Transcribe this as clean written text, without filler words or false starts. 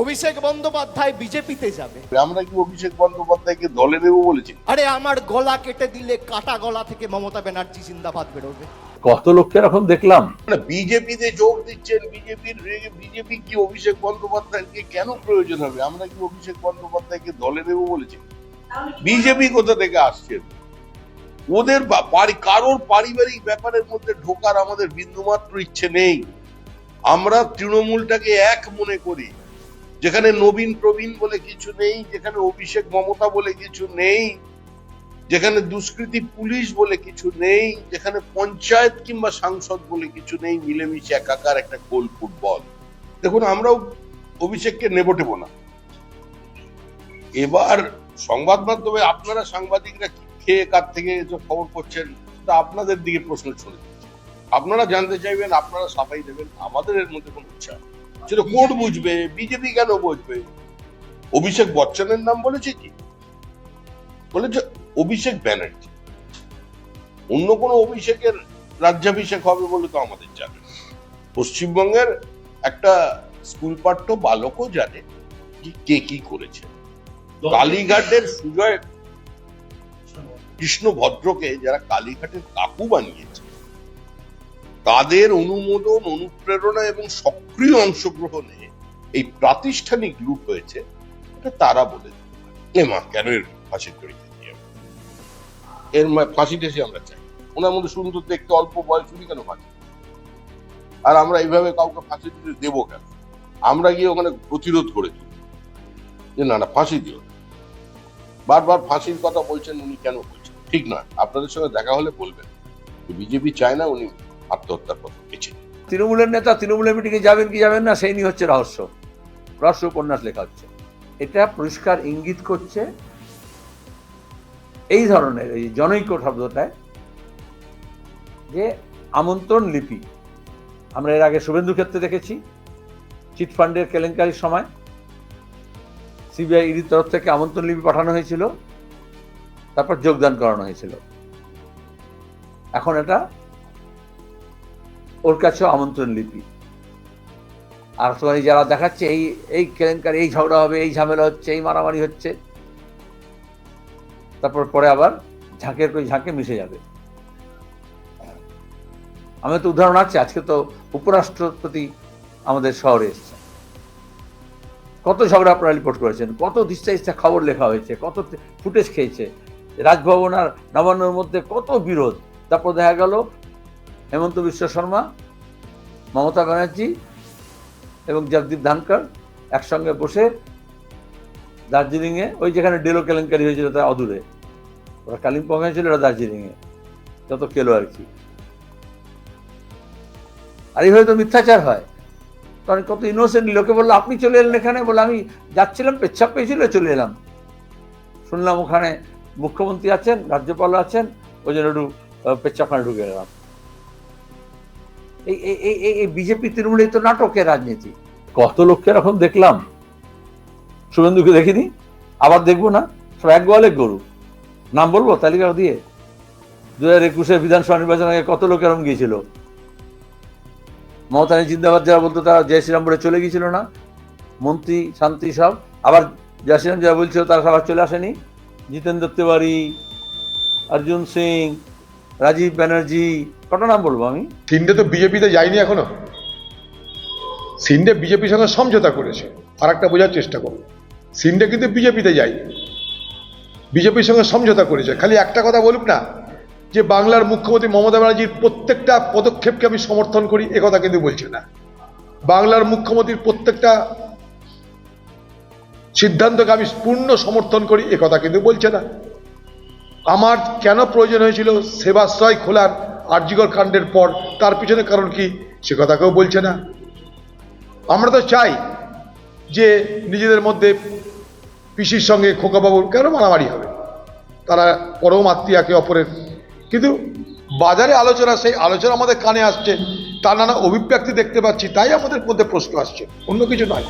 অভিষেক বন্দ্যোপাধ্যায় বিজেপিতে যাবে। আমরা কি অভিষেক বন্দ্যোপাধ্যায়কে দলে নেব বলেছি? আরে আমার গলা কেটে দিলে কাটা গলা থেকে মমতা ব্যানার্জি জিন্দাবাদ বেরোবে। কত লোককে এখন দেখলাম বিজেপিতে যোগ দিচ্ছেন। বিজেপি কি অভিষেক বন্দ্যোপাধ্যায়কে কেন প্রয়োজন হবে? আমরা কি অভিষেক বন্দ্যোপাধ্যায়কে দলে নেব বলেছি? বিজেপি কোথা থেকে আসছে? ওদের কারোর পারিবারিক ব্যাপারের মধ্যে ঢোকার আমাদের বিন্দুমাত্র ইচ্ছে নেই। আমরা তৃণমূলটাকে এক মনে করি, যেখানে নবীন প্রবীণ বলে কিছু নেই, যেখানে অভিষেক মমতা বলে কিছু নেই, যেখানে দুষ্কৃতী পুলিশ বলে কিছু নেই, যেখানে পঞ্চায়েত কিংবা সাংসদ বলে কিছু নেই, মিলেমিশে একাকার একটা গোল ফুটবল। দেখুন, আমরাও অভিষেককে নেব টেব না। এবার সংবাদ মাধ্যমে আপনারা সাংবাদিকরা খেয়ে কার থেকে খবর করছেন, তা আপনাদের দিকে প্রশ্ন ছড়ে দিচ্ছে। আপনারা জানতে চাইবেন, আপনারা সাফাই দেবেন, আমাদের এর মধ্যে কোনো ইচ্ছা সেটা কোর্ট বুঝবে, বিজেপি কেন বুঝবে। অভিষেক বচ্চনের নাম বলেছে কি? বলেছে অভিষেক ব্যানার্জি। অন্য কোন অভিষেকের রাজ্যাভিষেক হবে বলে তো আমাদের জানে। পশ্চিমবঙ্গের একটা স্কুল পাঠ্য বালকও জানে কে কি করেছে। কালীঘাটের সুজয় কৃষ্ণ ভদ্রকে যারা কালীঘাটের কাকু বানিয়েছে, তাদের অনুমোদন, অনুপ্রেরণা এবং সক্রিয় অংশগ্রহণে এই প্রাতিষ্ঠানিক লুট হয়েছে, এটা তারা বলে মা কেন এর ফাঁসির দড়িতে দিয়ে এর ফাঁসি টেসে আমরা চাই। ওনার মধ্যে সুন্দর দেখতে, অল্প বয়স, উনি কেন ফাঁসি? আর আমরা এইভাবে কাউকে ফাঁসি দিতে দেবো কেন? আমরা গিয়ে ওখানে প্রতিরোধ করে দিই যে না না ফাঁসি দিও। বারবার ফাঁসির কথা বলছেন, উনি কেন বলছেন? ঠিক নয়। আপনাদের সঙ্গে দেখা হলে বলবেন বিজেপি চায় না উনি আত্মহত্যার কথা বেছে। তৃণমূলের নেতা তৃণমূলের মিটিংয়ে যাবেন কি যাবেন না সেই নিয়ে হচ্ছে রহস্য উপন্যাস লেখা হচ্ছে। এটা পরিষ্কার ইঙ্গিত করছে এই ধরনের এই জনৈক শব্দটায় যে আমন্ত্রণ লিপি। আমরা এর আগে শুভেন্দু ক্ষেত্রে দেখেছি, চিটফান্ডের কেলেঙ্কারির সময় সিবিআই ইডির তরফ থেকে আমন্ত্রণ লিপি পাঠানো হয়েছিল, তারপর যোগদান করানো হয়েছিল। এখন এটা ওর কাছেও আমন্ত্রণ লিপি। আর তোমার যারা দেখাচ্ছে এই এই কেলেঙ্কারি, এই ঝগড়া হবে, এই ঝামেলা হচ্ছে, এই মারামারি হচ্ছে, তারপর পরে আবার ঝাঁকের কই ঝাঁকে মিশে যাবে। আমি তো উদাহরণ আছে, আজকে তো উপরাষ্ট্রপতি আমাদের শহরে এসছে, কত ঝগড়া আপনারা রিপোর্ট করেছেন, কত দিস্তা ইস্তা খবর লেখা হয়েছে, কত ফুটেজ খেয়েছে। রাজভবন আর নবান্নর মধ্যে কত বিরোধ। তারপর দেখা গেল হেমন্ত বিশ্ব শর্মা, মমতা ব্যানার্জি এবং জগদীপ ধানকর একসঙ্গে বসে দার্জিলিংয়ে, ওই যেখানে ডেলো কেলেঙ্কারি হয়েছিল তার অদূরে, ওরা কালিম্পং হয়েছিল, ওরা দার্জিলিংয়ে, যত কেলো আর কি। আর এইভাবে তো মিথ্যাচার হয়। কারণ কত ইনোসেন্ট লোকে বললো আপনি চলে এলেন এখানে, বলে আমি যাচ্ছিলাম, পেচ্ছাপ পেয়েছিল, চলে এলাম। শুনলাম ওখানে মুখ্যমন্ত্রী আছেন, রাজ্যপাল আছেন, ওই জন্য একটু পেচ্ছাপখানে ঢুকে গেলাম। এই বিজেপি তৃণমূলের তো নাটকের রাজনীতি। কত লোককে এখন দেখলাম, শুভেন্দুকে দেখিনি, আবার দেখবো না, সব এক গোয়ালে গরু। নাম বলবো তালিকা দিয়ে? 2021 বিধানসভা নির্বাচন আগে কত লোক এরকম গিয়েছিল। মমতা জিন্দাবাদ যারা বলতো তারা জয় শ্রীরাম বলে চলে গিয়েছিল না, মন্ত্রী শান্তি সব। আবার জয় শ্রীরাম যারা বলছিল তারা সবার চলে আসেনি। জিতেন্দ্র তিওয়ারি, অর্জুন সিং, রাজীব ব্যানার্জি, কত নাম বলবো আমি। সিন্ডে তো বিজেপিতে যায়নি এখনো। সিন্ডে বিজেপির সঙ্গে সমঝোতা করেছে। আর একটা বোঝার চেষ্টা করুন, সিন্ডে কিন্তু বিজেপিতে যায়নি, বিজেপির সঙ্গে সমঝোতা করেছে। খালি একটা কথা বলুক না যে বাংলার মুখ্যমন্ত্রী মমতা ব্যানার্জির প্রত্যেকটা পদক্ষেপকে আমি সমর্থন করি, একথা কিন্তু বলছে না। বাংলার মুখ্যমন্ত্রীর প্রত্যেকটা সিদ্ধান্তকে আমি পূর্ণ সমর্থন করি, একথা কিন্তু বলছে না। আমার কেন প্রয়োজন হয়েছিল সেবাশ্রয় খোলার আরজিকর কাণ্ডের পর, তার পিছনে কারণ কি, সে কথা কেউ বলছে না। আমরা তো চাই যে নিজেদের মধ্যে পিসির সঙ্গে খোকাবাবুর কেন মারামারি হবে, তারা পরম আত্মীয় একে অপরের, কিন্তু বাজারে আলোচনা, সেই আলোচনা আমাদের কানে আসছে, তার নানা অভিব্যক্তি দেখতে পাচ্ছি, তাই আমাদের মধ্যে প্রশ্ন আসছে, অন্য কিছু নয়।